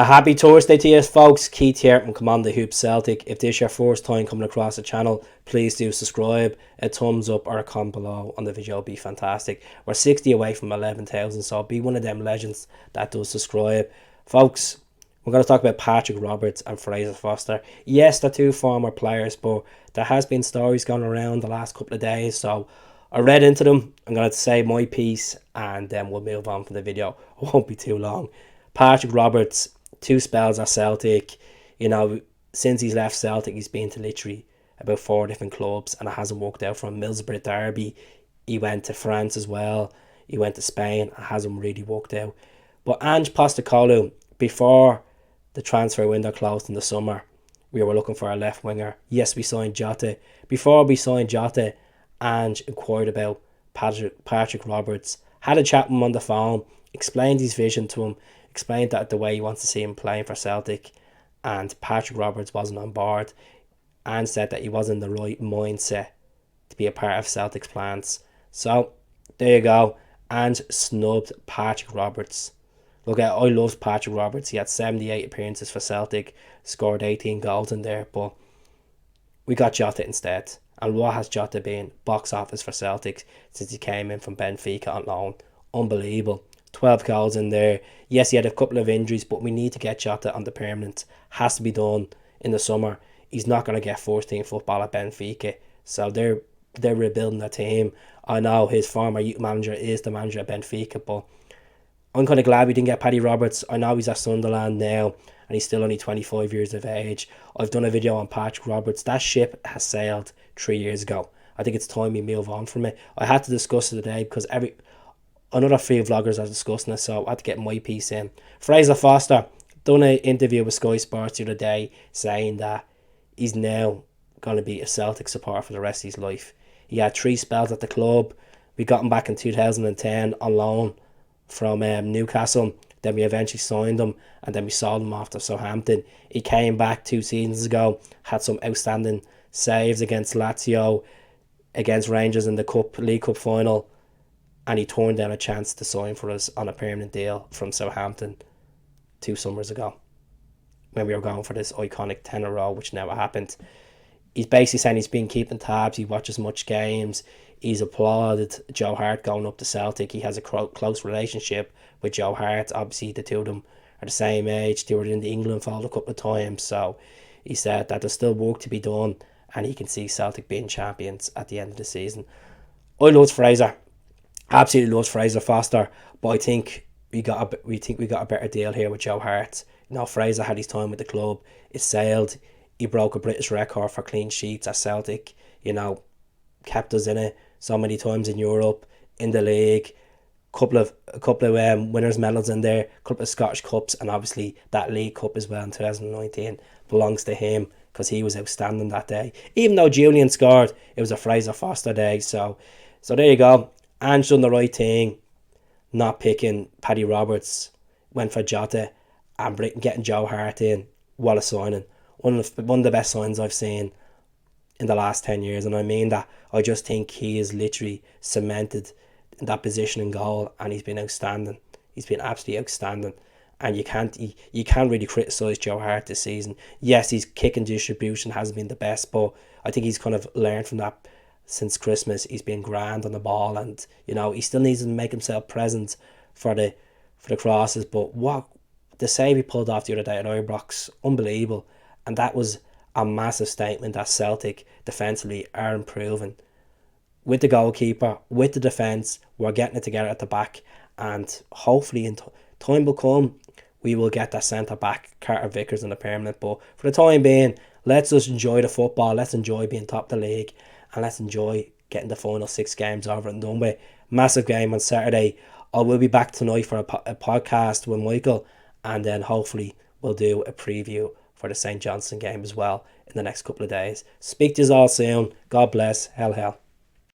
A happy Thursday to you folks. Keith here from Commander Hoop Celtic. If this is your first time coming across the channel, please do subscribe. A thumbs up or a comment below on the video would be fantastic. We're 60 away from 11,000, so be one of them legends that does subscribe. Folks, we're going to talk about Patrick Roberts and Fraser Foster. Yes, they're two former players, but there has been stories going around the last couple of days, so I read into them. I'm going to say my piece and then we'll move on from the video. It won't be too long. Patrick Roberts, two spells at Celtic. Since he's left Celtic, he's been to literally about 4 different clubs and it hasn't worked out. From Middlesbrough Derby, he went to France as well. He went to Spain. It hasn't really worked out. But Ange Postecoglou, before the transfer window closed in the summer, we were looking for a left winger. Yes, we signed Jota. Before we signed Jota, Ange inquired about Patrick Roberts, had a chat with him on the phone, explained his vision to him, explained that the way he wants to see him playing for Celtic, and Patrick Roberts wasn't on board and said that he wasn't in the right mindset to be a part of Celtic's plans. So there you go. And snubbed Patrick Roberts. Look, I loved Patrick Roberts. He had 78 appearances for Celtic, scored 18 goals in there, but we got Jota instead. And what has Jota been? Box office for Celtic since he came in from Benfica on loan. Unbelievable. 12 goals in there. Yes, he had a couple of injuries, but we need to get Jota on the permanent. Has to be done in the summer. He's not going to get first team football at Benfica, so they're rebuilding their team. I know his former youth manager is the manager at Benfica, but I'm kind of glad we didn't get Paddy Roberts. I know he's at Sunderland now, and he's still only 25 years of age. I've done a video on Patrick Roberts. That ship has sailed 3 years ago. I think it's time we move on from it. I had to discuss it today because another 3 vloggers are discussing it, so I had to get my piece in. Fraser Foster done an interview with Sky Sports the other day saying that he's now going to be a Celtic supporter for the rest of his life. He had 3 spells at the club. We got him back in 2010 on loan from Newcastle. Then we eventually signed him and then we sold him off to Southampton. He came back 2 seasons ago, had some outstanding saves against Lazio, against Rangers in the League Cup final, and he turned down a chance to sign for us on a permanent deal from Southampton 2 summers ago when we were going for this iconic 10 in a row, which never happened. He's basically saying he's been keeping tabs, he watches much games, he's applauded Joe Hart going up to Celtic. He has a close relationship with Joe Hart. Obviously the two of them are the same age. They were in the England fold a couple of times, so he said that there's still work to be done and he can see Celtic being champions at the end of the season. I love Fraser. Absolutely loves Fraser Foster, but I think we got a better deal here with Joe Hart. Fraser had his time with the club. It sailed. He broke a British record for clean sheets at Celtic. Kept us in it so many times in Europe, in the league. A couple of winners' medals in there, a couple of Scottish Cups, and obviously that League Cup as well in 2019 belongs to him because he was outstanding that day. Even though Julian scored, it was a Fraser Foster day. So there you go. Ange done the right thing, not picking Paddy Roberts, went for Jota, and getting Joe Hart in. What a signing. One of the best signs I've seen in the last 10 years, and I mean that. I just think he is literally cemented in that position in goal, and he's been outstanding. He's been absolutely outstanding, and you can't really criticise Joe Hart this season. Yes, his kicking distribution hasn't been the best, but I think he's kind of learned from that. Since Christmas, he's been grand on the ball, and he still needs to make himself present for the crosses. But what the save he pulled off the other day at Ibrox, unbelievable, and that was a massive statement that Celtic defensively are improving with the goalkeeper, with the defence. We're getting it together at the back, and hopefully in time will come we will get that centre back Carter Vickers on a permanent. But for the time being, let's just enjoy the football. Let's enjoy being top of the league. And let's enjoy getting the final 6 games over and done with. Massive game on Saturday. I will be back tonight for a podcast with Michael. And then hopefully we'll do a preview for the St. Johnstone game as well in the next couple of days. Speak to you all soon. God bless. Hell.